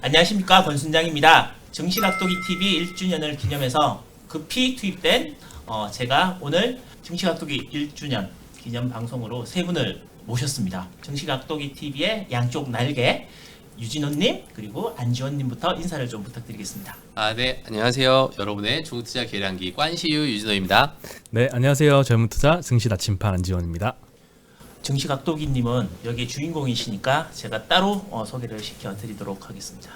안녕하십니까, 권순장입니다. 정시각도기 TV 1주년을 기념해서 급히 투입된 제가 오늘 정시각도기 1주년 기념 방송으로 세 분을 모셨습니다. 정시각도기 TV의 양쪽 날개 유진호님 그리고 안지원님부터 인사를 좀 부탁드리겠습니다. 네, 안녕하세요. 여러분의 중국투자 계량기 관시유 유진호입니다. 네, 안녕하세요. 젊은투자 증시 나침판 안지원입니다. 정시각도기님은 여기 주인공이시니까 제가 따로 소개를 시켜드리도록 하겠습니다.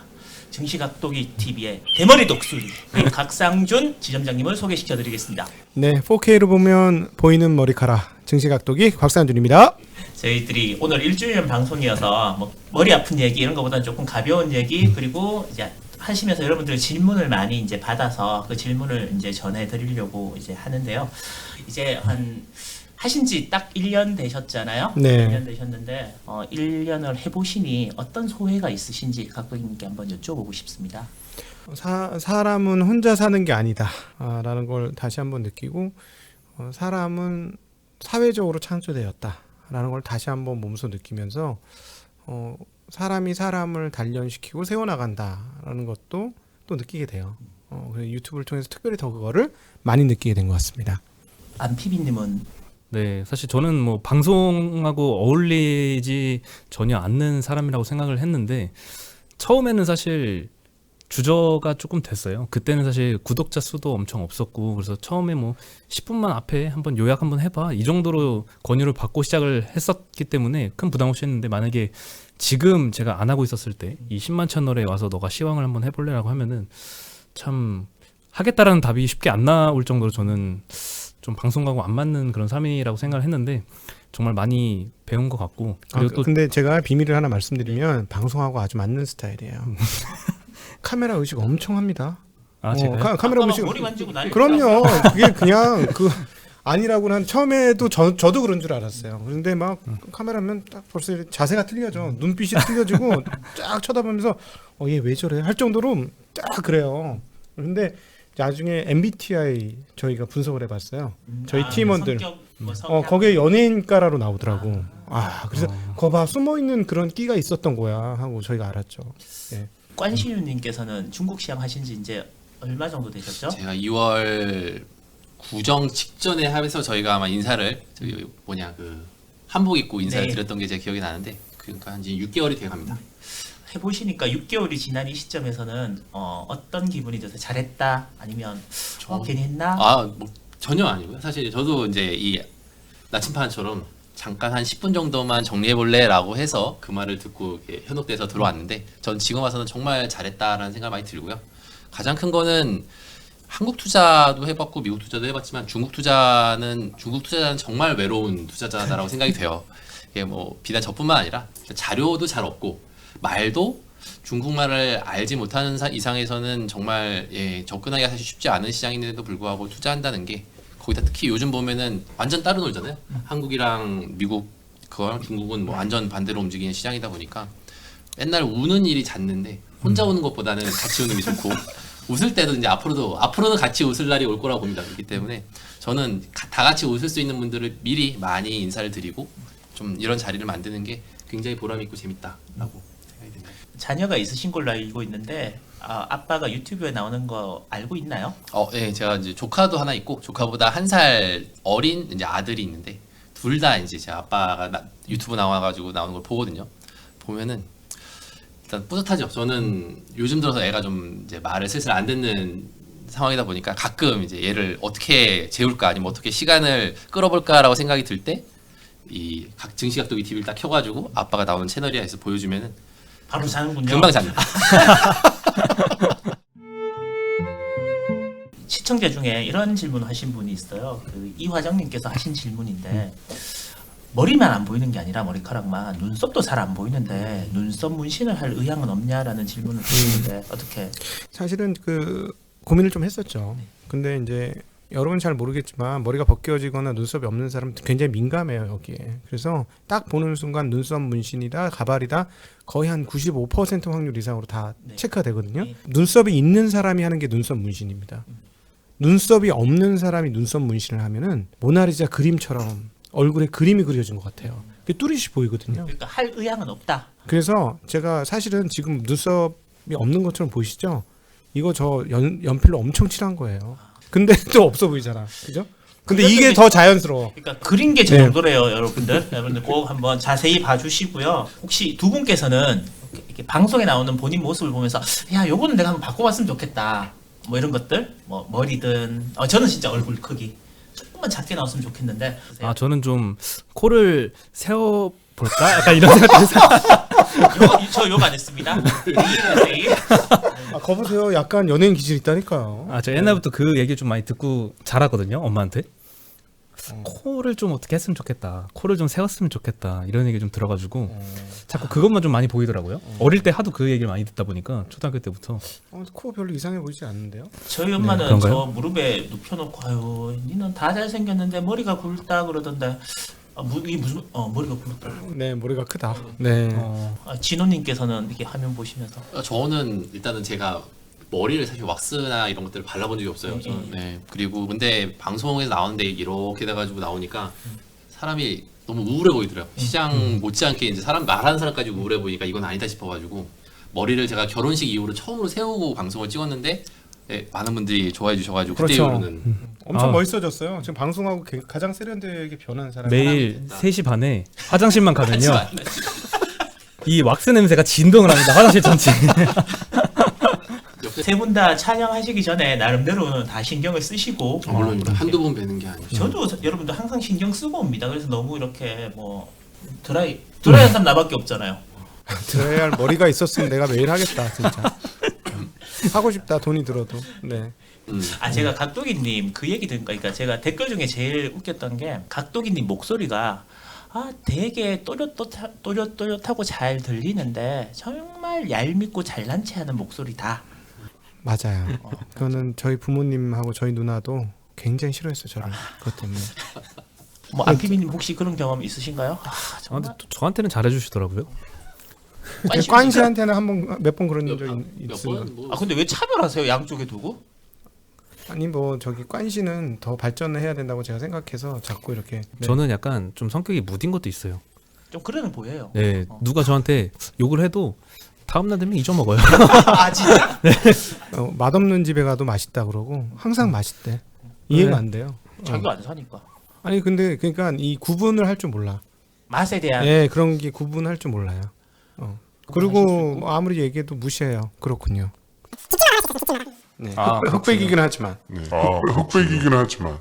정시각도기 TV의 대머리 독수리 각상준 지점장님을 소개시켜드리겠습니다. 네, 4K로 보면 보이는 머리카락 증시각도기 곽상준입니다. 저희들이 오늘 1주년 방송이어서 뭐 머리 아픈 얘기 이런 것보다는 조금 가벼운 얘기 그리고 이제 하시면서 여러분들의 질문을 많이 이제 받아서 그 질문을 이제 전해드리려고 이제 하는데요. 이제 하신 지 딱 1년 되셨잖아요. 네. 1년 되셨는데 1년을 해보시니 어떤 소회가 있으신지 각도기님께 한번 여쭤보고 싶습니다. 사람은 혼자 사는 게 아니다 라는 걸 다시 한번 느끼고 사람은 사회적으로 창조되었다 라는 걸 다시 한번 몸소 느끼면서 사람이 사람을 단련시키고 세워나간다 라는 것도 또 느끼게 돼요. 그래서 유튜브를 통해서 특별히 더 그거를 많이 느끼게 된 것 같습니다. 안피비님은 네, 사실 저는 뭐 방송하고 어울리지 전혀 않는 사람이라고 생각을 했는데 처음에는 사실 주저가 조금 됐어요. 그때는 사실 구독자 수도 엄청 없었고 그래서 처음에 뭐 10분만 앞에 한번 요약 한번 해봐 이 정도로 권유를 받고 시작을 했었기 때문에 큰 부담 없이 했는데 만약에 지금 제가 안 하고 있었을 때 이 10만 채널에 와서 너가 시황을 한번 해볼래라고 하면은 참 하겠다라는 답이 쉽게 안 나올 정도로 저는 좀 방송하고 안 맞는 그런 삶이라고 생각을 했는데 정말 많이 배운 것 같고 그리고 또 근데 제가 비밀을 하나 말씀드리면 방송하고 아주 맞는 스타일이에요. 카메라 의식 엄청 합니다. 제가요? 카메라 의식 머리 만지고 난리 그럼요. 그게 그냥 아니라고 난 처음에도 저도 그런 줄 알았어요. 그런데 막 카메라면 딱 벌써 자세가 틀려져. 눈빛이 틀려지고 쫙 쳐다보면서 얘 왜 저래 할 정도로 딱 그래요. 근데 나중에 MBTI 저희가 분석을 해봤어요. 저희 팀원들 거기에 연예인가라로 나오더라고. 그래서 거 봐 숨어있는 그런 끼가 있었던 거야 하고 저희가 알았죠. 예. 관시유님께서는 중국 시험 하신 지 이제 얼마 정도 되셨죠? 제가 2월 구정 직전에 하면서 저희가 아마 인사를 한복 입고 인사를 네. 드렸던 게 제 기억이 나는데 그러니까 한 이제 6개월이 돼 갑니다. 해보시니까 6개월이 지난 이 시점에서는 어떤 기분이 드세요? 잘했다? 아니면 괜히 했나? 뭐 전혀 아니고요. 사실 저도 이제 이 나침판처럼 잠깐 한 10분 정도만 정리해 볼래라고 해서 그 말을 듣고 이렇게 현혹돼서 들어왔는데 전 지금 와서는 정말 잘했다라는 생각이 많이 들고요. 가장 큰 거는 한국 투자도 해봤고 미국 투자도 해봤지만 중국 투자자는 정말 외로운 투자자다라고 생각이 돼요. 이게 뭐 비단 저뿐만 아니라 자료도 잘 없고 말도 중국말을 알지 못하는 이상에서는 정말 접근하기가 사실 쉽지 않은 시장인데도 불구하고 투자한다는 게 거기다 특히 요즘 보면은 완전 따로 놀잖아요. 한국이랑 미국 그거랑 중국은 뭐 완전 반대로 움직이는 시장이다 보니까 맨날 우는 일이 잦는데 혼자 우는 것보다는 같이 우는 게 좋고 웃을 때도 이제 앞으로는 같이 웃을 날이 올 거라고 봅니다. 그렇기 때문에 저는 다 같이 웃을 수 있는 분들을 미리 많이 인사를 드리고 좀 이런 자리를 만드는 게 굉장히 보람 있고 재밌다라고 생각이 듭니다. 자녀가 있으신 걸로 알고 있는데 아빠가 유튜브에 나오는 거 알고 있나요? 네, 제가 이제 조카도 하나 있고 조카보다 1살 어린 이제 아들이 있는데 둘 다 이제 제 아빠가 유튜브 나와가지고 나오는 걸 보거든요. 보면은 일단 뿌듯하죠. 저는 요즘 들어서 애가 좀 이제 말을 슬슬 안 듣는 상황이다 보니까 가끔 이제 얘를 어떻게 재울까 아니면 어떻게 시간을 끌어볼까라고 생각이 들 때 이 증시각도기 TV를 딱 켜가지고 아빠가 나오는 채널이야 해서 보여주면은 바로 자는군요. 금방 잡니다. 시청자 중에 이런 질문 하신 분이 있어요. 이화정님께서 하신 질문인데 머리만 안 보이는 게 아니라 머리카락만 눈썹도 잘 안 보이는데 눈썹 문신을 할 의향은 없냐라는 질문을 주시는데 어떻게? 사실은 고민을 좀 했었죠. 근데 이제 여러분 잘 모르겠지만 머리가 벗겨지거나 눈썹이 없는 사람은 굉장히 민감해요 여기에. 그래서 딱 보는 순간 눈썹 문신이다 가발이다 거의 한 95% 확률 이상으로 다 체크가 되거든요. 눈썹이 있는 사람이 하는 게 눈썹 문신입니다. 눈썹이 없는 사람이 눈썹 문신을 하면은 모나리자 그림처럼 얼굴에 그림이 그려진 것 같아요. 뚜렷이 보이거든요. 그러니까 할 의향은 없다. 그래서 제가 사실은 지금 눈썹 없는 것처럼 보이시죠? 이거 저 연필로 엄청 칠한 거예요. 근데 또 없어 보이잖아, 그죠? 근데 그래서 이게 이제- 더 자연스러워. 그러니까 그린 게 저 네. 정도래요, 여러분들. 여러분들 꼭 한번 자세히 봐주시고요. 혹시 두 분께서는 이렇게 방송에 나오는 본인 모습을 보면서 야, 요거는 내가 한번 바꿔봤으면 좋겠다. 뭐 이런 것들, 뭐 머리든, 저는 진짜 얼굴 크기 조금만 작게 나왔으면 좋겠는데. 아 저는 좀 코를 세워 볼까? 약간 이런 생각이 들어서 저 욕 안 했습니다. 이해하세요? 아, 거보세요. 약간 연예인 기질 있다니까요. 아, 저 옛날부터 그 얘기 좀 많이 듣고 자랐거든요, 엄마한테. 코를 좀 어떻게 했으면 좋겠다. 코를 좀 세웠으면 좋겠다. 이런 얘기 좀 들어가지고 자꾸 그것만 좀 많이 보이더라고요. 어릴 때 하도 그 얘기를 많이 듣다 보니까 초등학교 때부터. 코 별로 이상해 보이지 않는데요? 저희 엄마는 그런가요? 저 무릎에 눕혀놓고 아유, 니는 다 잘생겼는데 머리가 굵다 그러던데. 이게 무슨 머리가 굵다. 네, 머리가 크다. 네. 진호님께서는 이렇게 화면 보시면서 저는 일단은 제가 머리를 사실 왁스나 이런 것들을 발라본 적이 없어요. 저는. 네. 그리고 근데 방송에서 나오는데 이렇게 돼가지고 나오니까 사람이 너무 우울해 보이더라고요. 시장 못지않게 이제 사람 말하는 사람까지 우울해 보이니까 이건 아니다 싶어가지고 머리를 제가 결혼식 이후로 처음으로 세우고 방송을 찍었는데 네, 많은 분들이 좋아해 주셔가지고 그때 그렇죠. 이후로는 엄청 아. 멋있어졌어요. 지금 방송하고 가장 세련되게 변한 사람이. 매일 3시 반에 화장실만 가면요. 하지만 이 왁스 냄새가 진동을 합니다. 화장실 전체. 옆에 세 분 다 촬영하시기 전에 나름대로는 다 신경을 쓰시고 물론 한두 번 뵈는 게 아니죠. 저도 여러분들 항상 신경 쓰고 옵니다. 그래서 너무 이렇게 뭐 드라이한 사람 나밖에 없잖아요. 들어야 할 머리가 있었으면 내가 매일 하겠다, 진짜. 하고 싶다, 돈이 들어도. 네. 제가 각도기님 그 얘기 듣니까 그러니까 제가 댓글 중에 제일 웃겼던 게 각도기님 목소리가 되게 또렷또렷하고 잘 들리는데 정말 얄밉고 잘난 체하는 목소리다. 맞아요. 그거는 저희 부모님하고 저희 누나도 굉장히 싫어했어요, 저를. 그것 때문에. 뭐 안피비님 혹시 그런 경험 있으신가요? 아, 정말 근데 또 저한테는 잘해주시더라고요. 관 씨한테는 몇 번 그런 적 몇 있어요. 번? 뭐 근데 왜 차별하세요? 양쪽에 두고? 아니 뭐 저기 관 씨는 더 발전을 해야 된다고 제가 생각해서 자꾸 이렇게. 네. 저는 약간 좀 성격이 무딘 것도 있어요. 좀 그러는 보여요. 네, 누가 저한테 욕을 해도 다음날 되면 잊어먹어요. 진짜? 맛없는 집에 가도 맛있다 그러고 항상 맛있대. 이해가 네. 안 돼요. 자기가 안 사니까. 아니 근데 그러니까 이 구분을 할 줄 몰라. 맛에 대한 네, 그런 게 구분할 줄 몰라요. 그리고 뭐 아무리 얘기해도 무시해요. 그렇군요. 네. 흑백이긴 하지만. 흑백이긴 하지만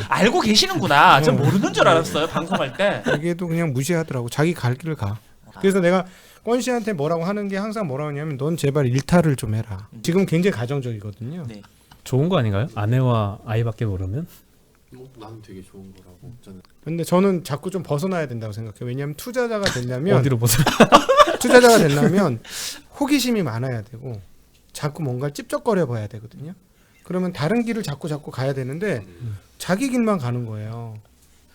알고 계시는구나. 전 모르는 줄 알았어요. 방송할 때. 얘기해도 그냥 무시하더라고. 자기 갈 길을 가. 그래서 내가 권 씨한테 뭐라고 하는 게 항상 뭐라고 하냐면 넌 제발 일탈을 좀 해라. 지금 굉장히 가정적이거든요. 네. 좋은 거 아닌가요? 아내와 아이밖에 모르면? 나는 되게 좋은 거라고 저는. 근데 저는 자꾸 좀 벗어나야 된다고 생각해요. 왜냐하면 투자자가 되려면 어디로 보세요? 투자자가 되려면 호기심이 많아야 되고 자꾸 뭔가 찝쩍거려 봐야 되거든요. 그러면 다른 길을 자꾸 가야 되는데 자기 길만 가는 거예요.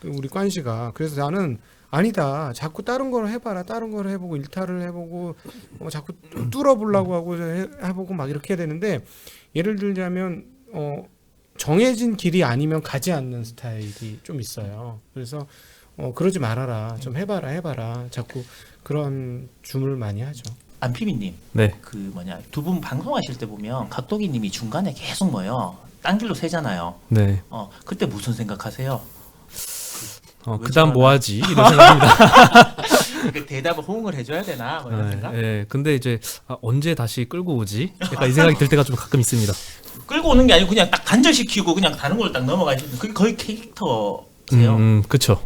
우리 관 씨가. 그래서 나는 아니다. 자꾸 다른 걸 해봐라. 다른 걸 해보고 일탈을 해보고 자꾸 뚫어보려고 하고 해보고 막 이렇게 해야 되는데 예를 들자면 정해진 길이 아니면 가지 않는 스타일이 좀 있어요. 그래서 그러지 말아라. 좀 해봐라. 자꾸 그런 주문을 많이 하죠. 안피비님. 네. 두 분 방송하실 때 보면 각도기님이 중간에 계속 딴 길로 새잖아요. 네. 그때 무슨 생각하세요? 그다음 뭐하지? 이런 생각입니다. 그 대답을 호응을 해줘야 되나? 뭐 이런 생각? 네. 근데 이제 언제 다시 끌고 오지? 약간 이 생각이 들 때가 좀 가끔 있습니다. 끌고 오는 게 아니고 그냥 딱 단절시키고 그냥 다른 걸로 딱 넘어가시는 그게 거의 캐릭터세요. 그쵸.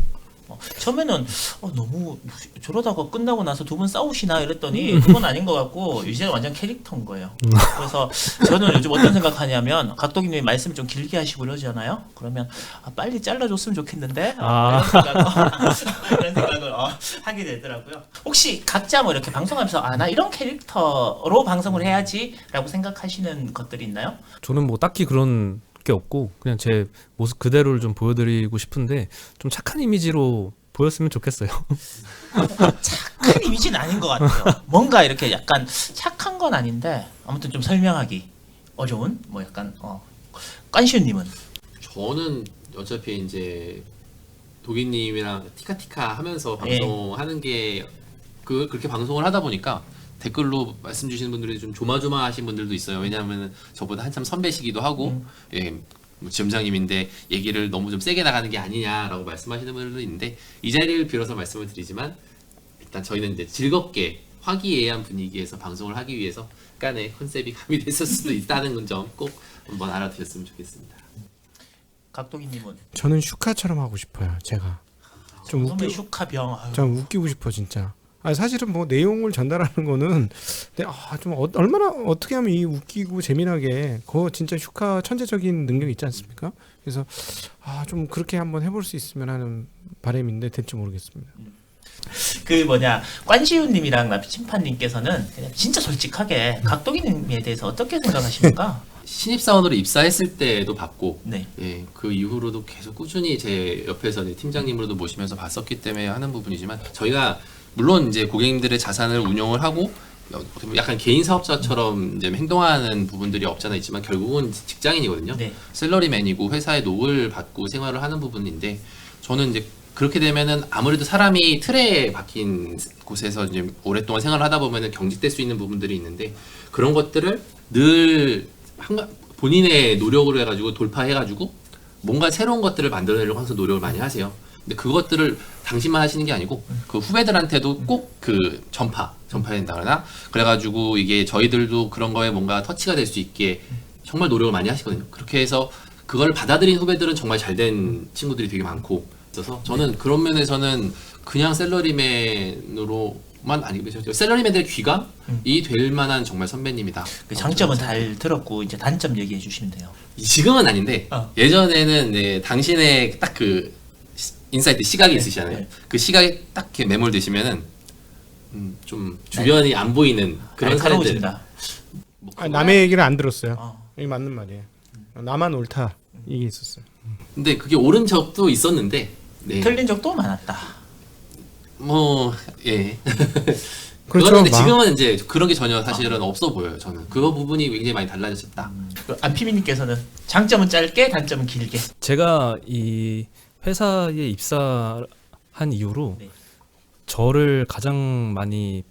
처음에는 너무 저러다가 끝나고 나서 두 분 싸우시나 이랬더니 그건 아닌 것 같고 이제는 완전 캐릭터인 거예요. 그래서 저는 요즘 어떤 생각하냐면 각도기님이 말씀 좀 길게 하시고 그러잖아요. 그러면 빨리 잘라줬으면 좋겠는데 이런 생각을 하게 되더라고요. 혹시 각자 뭐 이렇게 방송하면서 나 이런 캐릭터로 방송을 해야지라고 생각하시는 것들이 있나요? 저는 뭐 딱히 그런 게 없고 그냥 제 모습 그대로를 좀 보여드리고 싶은데 좀 착한 이미지로 보였으면 좋겠어요. 착한 이미지는 아닌 것 같아요. 뭔가 이렇게 약간 착한 건 아닌데 아무튼 좀 설명하기 어려운 뭐 약간 깐시우님은 저는 어차피 이제 도기님이랑 티카티카 하면서 방송하는 게 그렇게 방송을 하다 보니까 댓글로 말씀 주시는 분들이 좀 조마조마하신 분들도 있어요. 왜냐하면 저보다 한참 선배시기도 하고 예, 뭐 지점장님인데 얘기를 너무 좀 세게 나가는 게 아니냐라고 말씀하시는 분들도 있는데 이 자리를 빌어서 말씀을 드리지만 일단 저희는 이제 즐겁게 화기애애한 분위기에서 방송을 하기 위해서 약간의 컨셉이 가미됐을 수도 있다는 점 꼭 한번 알아두셨으면 좋겠습니다. 각도기님은 저는 슈카처럼 하고 싶어요. 제가 좀 선배 웃기, 슈카병. 아유. 좀 웃기고 싶어 진짜. 아 사실은 뭐 내용을 전달하는 거는 근데 좀 얼마나 어떻게 하면 이 웃기고 재미나게 그거 진짜 슈카 천재적인 능력이 있지 않습니까? 그래서 좀 그렇게 한번 해볼 수 있으면 하는 바람인데 될지 모르겠습니다. 그 뭐냐 관시윤님이랑 나비침판님께서는 그냥 진짜 솔직하게 각도기님에 대해서 어떻게 생각하십니까? 신입사원으로 입사했을 때도 봤고 네. 예, 그 이후로도 계속 꾸준히 제 옆에서 이제 팀장님으로도 모시면서 봤었기 때문에 하는 부분이지만 저희가 물론 이제 고객님들의 자산을 운용을 하고 약간 개인 사업자처럼 이제 행동하는 부분들이 없잖아 있지만 결국은 직장인이거든요. 네. 샐러리맨이고 회사의 노을 받고 생활을 하는 부분인데 저는 이제 그렇게 되면은 아무래도 사람이 틀에 박힌 곳에서 이제 오랫동안 생활을 하다 보면은 경직될 수 있는 부분들이 있는데 그런 것들을 늘 본인의 노력으로 해가지고 돌파해가지고 뭔가 새로운 것들을 만들어내려고 항상 노력을 많이 하세요. 근데 그것들을 당신만 하시는 게 아니고 그 후배들한테도 꼭 그 전파해야 된다거나 그래가지고 이게 저희들도 그런 거에 뭔가 터치가 될 수 있게 정말 노력을 많이 하시거든요. 그렇게 해서 그걸 받아들인 후배들은 정말 잘된 친구들이 되게 많고 있어서 저는 그런 면에서는 그냥 샐러리맨으로만 아니고 샐러리맨들의 귀감이 될 만한 정말 선배님이다. 그 장점은 잘 들었고 이제 단점 얘기해 주시면 돼요. 지금은 아닌데 예전에는 네, 당신의 딱 그 인사이트 시각이 있으시잖아요. 네. 그 시각에 딱 이렇게 매몰되시면은 좀 주변이 안 보이는 그런 사람들. 날카로워진다. 뭐 남의 얘기를 안 들었어요. 어. 이게 맞는 말이에요. 나만 옳다 이게 있었어요. 근데 그게 옳은 적도 있었는데 네. 틀린 적도 많았다. 뭐 예. 그렇죠. 그런데 지금은 이제 그런 게 전혀 사실은 없어 보여요. 저는 그 부분이 굉장히 많이 달라졌다. 그 안피미님께서는 장점은 짧게, 단점은 길게. 제가 이 회사에 입사한 이후로 네. 저를 가장 많이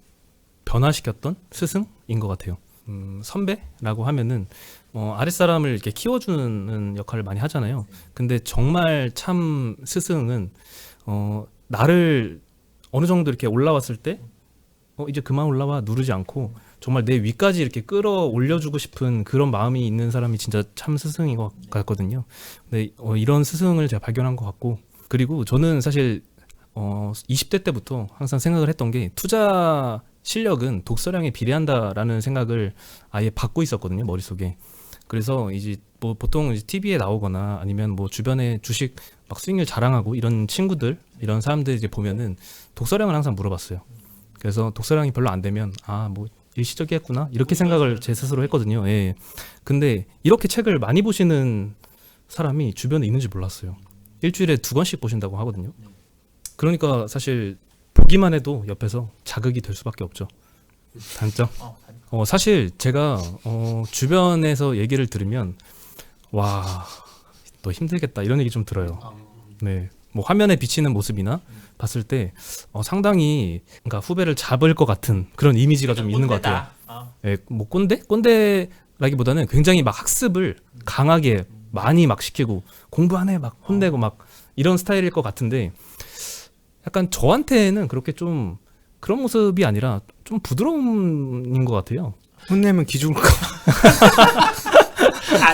변화시켰던 스승인 것 같아요. 선배라고 하면은 아랫사람을 이렇게 키워주는 역할을 많이 하잖아요. 근데 정말 참 스승은 나를 어느 정도 이렇게 올라왔을 때 이제 그만 올라와 누르지 않고 정말 내 위까지 이렇게 끌어올려주고 싶은 그런 마음이 있는 사람이 진짜 참 스승인 것 같거든요. 근데 이런 스승을 제가 발견한 것 같고 그리고 저는 사실 20대 때부터 항상 생각을 했던 게 투자 실력은 독서량에 비례한다라는 생각을 아예 받고 있었거든요, 머릿속에. 그래서 이제 뭐 보통 이제 TV에 나오거나 아니면 뭐 주변에 주식 막 수익률 자랑하고 이런 친구들, 이런 사람들 이제 보면은 독서량을 항상 물어봤어요. 그래서 독서량이 별로 안 되면 뭐 일시적이었구나 이렇게 생각을 제 스스로 했거든요. 예. 근데 이렇게 책을 많이 보시는 사람이 주변에 있는지 몰랐어요. 일주일에 2권씩 보신다고 하거든요. 그러니까 사실 보기만 해도 옆에서 자극이 될 수밖에 없죠. 단점. 사실 제가 주변에서 얘기를 들으면 와, 너 힘들겠다 이런 얘기 좀 들어요. 네. 뭐 화면에 비치는 모습이나 봤을 때 상당히 그러니까 후배를 잡을 것 같은 그런 이미지가 좀 있는 것 같아요. 예, 뭐 꼰대라기보다는 굉장히 막 학습을 강하게 많이 막 시키고 공부 안 해 막 혼내고 막 이런 스타일일 것 같은데 약간 저한테는 그렇게 좀 그런 모습이 아니라 좀 부드러움인 것 같아요. 혼내면 기죽을 거.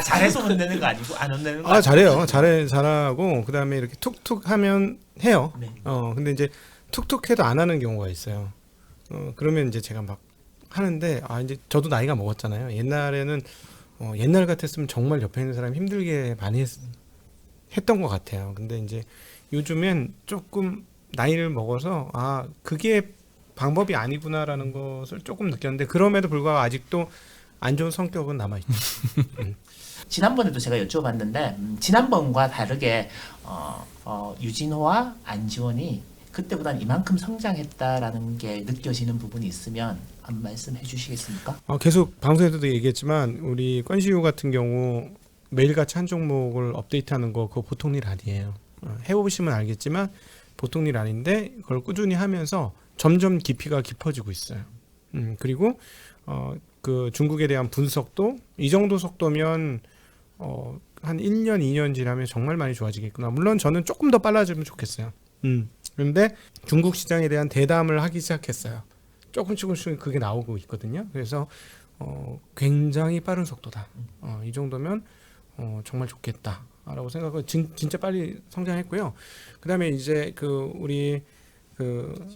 잘해서 혼내는 거 아니고 안 혼내는 거 아니고. 잘해요. 잘하고 그다음에 이렇게 툭툭 하면 해요. 네. 근데 이제 툭툭 해도 안 하는 경우가 있어요. 그러면 이제 제가 막 하는데 이제 저도 나이가 먹었잖아요. 옛날에는 옛날 같았으면 정말 옆에 있는 사람이 힘들게 많이 했던 것 같아요. 근데 이제 요즘엔 조금 나이를 먹어서 그게 방법이 아니구나라는 것을 조금 느꼈는데 그럼에도 불구하고 아직도 안 좋은 성격은 남아있죠. 지난번에도 제가 여쭤봤는데 지난번과 다르게 유진호와 안지원이 그때보다는 이만큼 성장했다라는 게 느껴지는 부분이 있으면 한 말씀 해주시겠습니까? 계속 방송에서도 얘기했지만 우리 권시우 같은 경우 매일같이 한 종목을 업데이트하는 거 그거 보통 일 아니에요. 해보시면 알겠지만 보통 일 아닌데 그걸 꾸준히 하면서 점점 깊이가 깊어지고 있어요. 그리고 그 중국에 대한 분석도 이 정도 속도면 한 1년, 2년 지나면 정말 많이 좋아지겠구나. 물론 저는 조금 더 빨라지면 좋겠어요. 그런데 중국 시장에 대한 대담을 하기 시작했어요. 조금씩 그게 나오고 있거든요. 그래서 굉장히 빠른 속도다. 이 정도면 정말 좋겠다라고 생각하고 진짜 빨리 성장했고요. 그다음에 이제 우리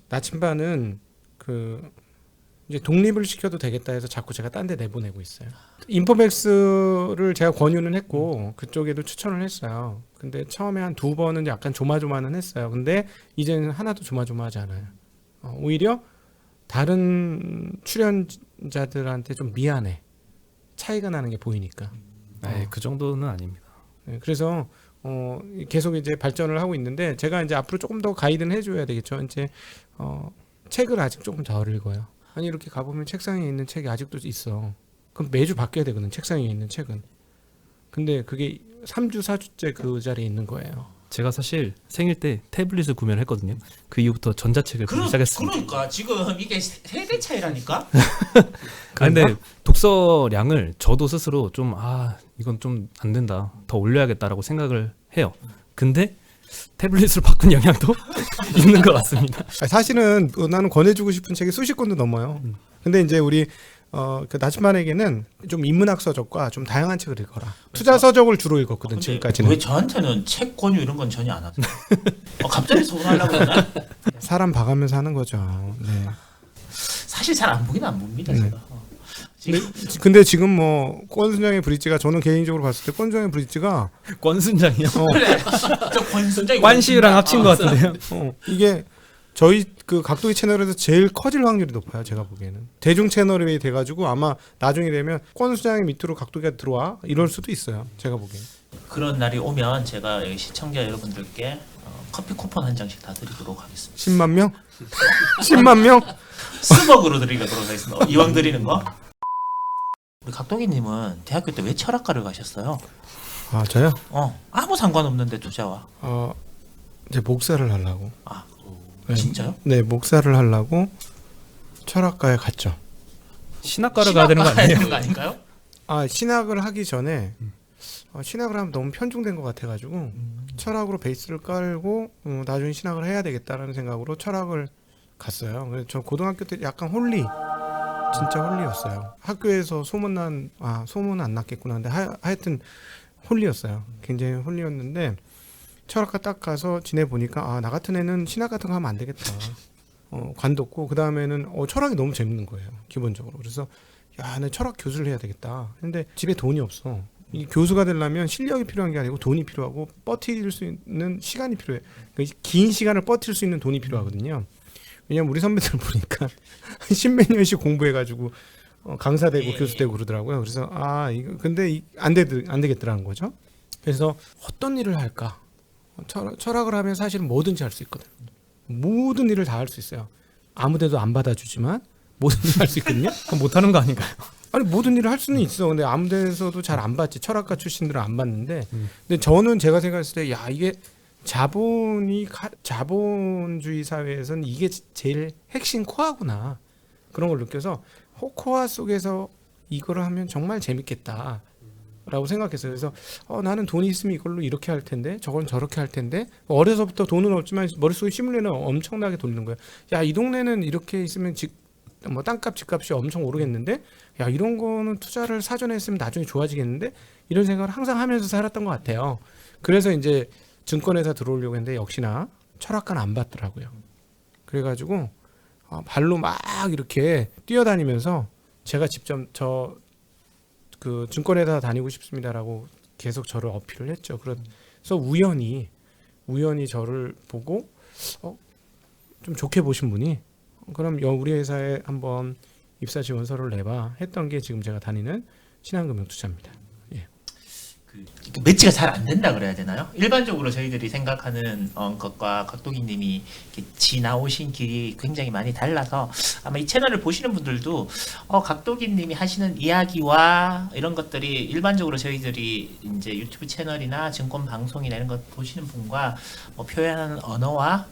나침반은 이제 독립을 시켜도 되겠다 해서 자꾸 제가 딴 데 내보내고 있어요. 인포맥스를 제가 권유는 했고 그쪽에도 추천을 했어요. 근데 처음에 한 2번은 약간 조마조마는 했어요. 근데 이제는 하나도 조마조마하지 않아요. 오히려 다른 출연자들한테 좀 미안해. 차이가 나는 게 보이니까. 그 정도는 아닙니다. 네, 그래서 계속 이제 발전을 하고 있는데 제가 이제 앞으로 조금 더 가이드는 해줘야 되겠죠. 이제 책을 아직 조금 덜 읽어요. 아니 이렇게 가보면 책상에 있는 책이 아직도 있어. 그럼 매주 바뀌어야 되거든. 책상에 있는 책은. 근데 그게 3주 4주째 그 자리에 있는 거예요. 제가 사실 생일 때 태블릿을 구매를 했거든요. 그 이후부터 전자책을 보기 시작했습니다. 그러니까 지금 이게 세대 차이라니까. 근데 독서량을 저도 스스로 좀 이건 좀 안 된다. 더 올려야겠다라고 생각을 해요. 근데 태블릿으로 바꾼 영향도 있는 것 같습니다. 사실은 나는 권해주고 싶은 책이 수십 권도 넘어요. 근데 이제 우리 그 나침반에게는 좀 인문학 서적과 좀 다양한 책을 읽어라. 투자 서적을 주로 읽었거든 지금까지는. 왜 저한테는 책 권유 이런 건 전혀 안 하던데? 갑자기 소문하려고 했나? 사람 봐가면서 하는 거죠. 네. 사실 잘 안 보긴 안 봅니다 제가. 근데 지금 뭐 권순장의 브릿지가 저는 개인적으로 봤을 때 권순장의 브릿지가 권순장이요? 그래. 저 권순장이 관시유랑 합친 것 같은데요. 이게 저희 그 각도기 채널에서 제일 커질 확률이 높아요. 제가 보기에는 대중 채널이 돼가지고 아마 나중에 되면 권순장의 밑으로 각도기가 들어와 이럴 수도 있어요. 제가 보기엔. 그런 날이 오면 제가 여기 시청자 여러분들께 커피 쿠폰 한 장씩 다 드리도록 하겠습니다. 10만 명? 10만 명? 스벅으로 드리도록 하겠습니다. 이왕 드리는 거. 우리 각도기님은 대학교 때 왜 철학과를 가셨어요? 저요? 아무 상관없는데 투자와. 이제 목사를 하려고. 네. 진짜요? 네, 목사를 하려고 철학과에 갔죠. 신학과를 가야 되는 거 아니에요? 되는 거 아닌가요? 신학을 하기 전에 신학을 하면 너무 편중된 것 같아가지고 철학으로 베이스를 깔고 나중에 신학을 해야 되겠다라는 생각으로 철학을 갔어요. 그래서 저 고등학교 때 약간 진짜 홀리였어요. 학교에서 소문은 안 났겠구나. 근데 하여튼 홀리였어요. 굉장히 홀리였는데 철학과 딱 가서 지내보니까 나 같은 애는 신학 같은 거 하면 안 되겠다. 관뒀고 그 다음에는 철학이 너무 재밌는 거예요. 기본적으로. 그래서 나 철학 교수를 해야 되겠다. 근데 집에 돈이 없어. 이 교수가 되려면 실력이 필요한 게 아니고 돈이 필요하고 버틸 수 있는 시간이 필요해. 그러니까 긴 시간을 버틸 수 있는 돈이 필요하거든요. 왜냐면 우리 선배들 보니까 십몇 년씩 공부해가지고 강사 되고 교수 되고 그러더라고요. 그래서 이거 근데 안 되겠더라는 거죠. 그래서 어떤 일을 할까? 철학을 하면 사실은 뭐든지 할 수 있거든. 모든 일을 다 할 수 있어요. 아무데도 안 받아주지만 모든 일을 할 수 있거든요. 그럼 못하는 거 아닌가요? 아니 모든 일을 할 수는 있어. 근데 아무데서도 잘 안 받지. 철학과 출신들은 안 받는데. 근데 저는 제가 생각했을 때 이게 자본주의 사회에서는 이게 제일 핵심 코어구나. 그런 걸 느껴서 코어 속에서 이거를 하면 정말 재밌겠다. 라고 생각했어요. 그래서 나는 돈이 있으면 이걸로 이렇게 할 텐데 저건 저렇게 할 텐데 어려서부터 돈은 없지만 머릿속에 시뮬레이션을 엄청나게 돌리는 거예요. 이 동네는 이렇게 있으면 뭐 땅값 집값이 엄청 오르겠는데 이런 거는 투자를 사전에 했으면 나중에 좋아지겠는데 이런 생각을 항상 하면서 살았던 것 같아요. 그래서 이제 증권회사 들어오려고 했는데 역시나 철학과는 안 받더라고요. 그래가지고 발로 막 이렇게 뛰어다니면서 제가 직접 그 증권회사 다니고 싶습니다라고 계속 저를 어필을 했죠. 그래서 우연히 저를 보고 좀 좋게 보신 분이 그럼 우리 회사에 한번 입사 지원서를 내봐 했던 게 지금 제가 다니는 신한금융투자입니다. 매치가 잘 안 된다 그래야 되나요? 일반적으로 저희들이 생각하는 것과 각도기님이 지나오신 길이 굉장히 많이 달라서 아마 이 채널을 보시는 분들도 각도기님이 하시는 이야기와 이런 것들이 일반적으로 저희들이 이제 유튜브 채널이나 증권 방송이나 이런 것 보시는 분과 표현하는 언어와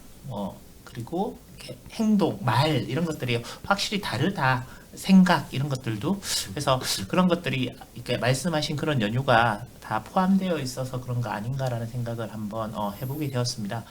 그리고 이렇게 행동, 말 이런 것들이 확실히 다르다. 생각 이런 것들도 그래서 그런 것들이 이렇게 말씀하신 그런 연유가 다 포함되어 있어서 그런 거 아닌가라는 생각을 한번 해보게 되었습니다.